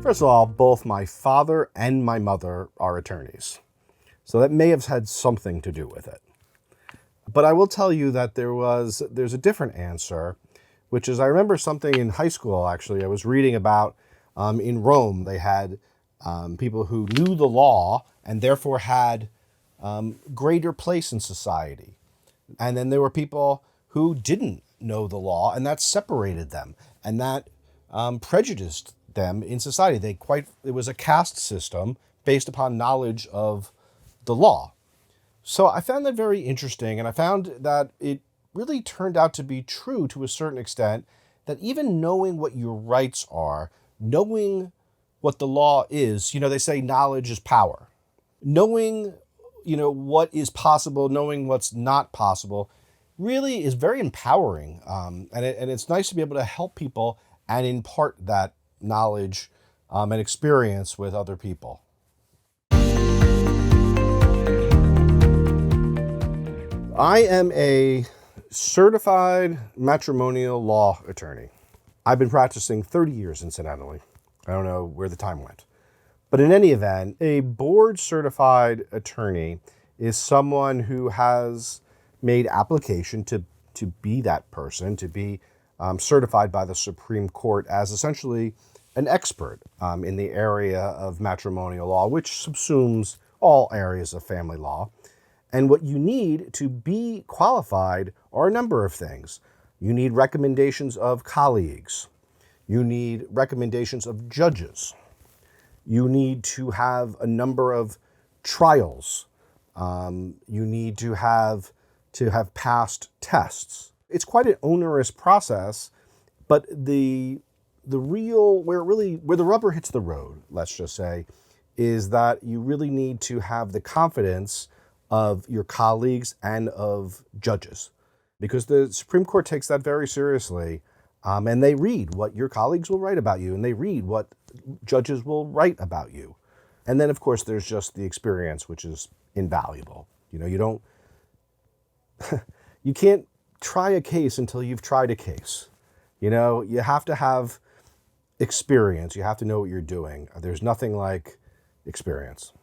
First of all, both my father and my mother are attorneys, so that may have had something to do with it. But I will tell you that there's a different answer, which is I remember something in high school, actually, I was reading about in Rome. They had people who knew the law and therefore had greater place in society. And then there were people who didn't know the law, and that separated them, and that prejudiced them in society. It was a caste system based upon knowledge of the law. So I found that very interesting, and I found that it really turned out to be true to a certain extent, that even knowing what your rights are, knowing what the law is, they say knowledge is power. Knowing, what is possible, knowing what's not possible, really is very empowering. And it's nice to be able to help people and impart that knowledge and experience with other people. I am a certified matrimonial law attorney. I've been practicing 30 years, incidentally. I don't know where the time went. But in any event, a board-certified attorney is someone who has made application to be that person, to be certified by the Supreme Court as essentially an expert in the area of matrimonial law, which subsumes all areas of family law. And what you need to be qualified are a number of things. You need recommendations of colleagues. You need recommendations of judges. You need to have a number of trials. You need to have passed tests. It's quite an onerous process, but the real, where the rubber hits the road, let's just say, is that you really need to have the confidence of your colleagues and of judges, because the Supreme Court takes that very seriously, and they read what your colleagues will write about you, and they read what judges will write about you. And then, of course, there's just the experience, which is invaluable. You can't try a case until you've tried a case. You have to have experience. You have to know what you're doing. There's nothing like experience.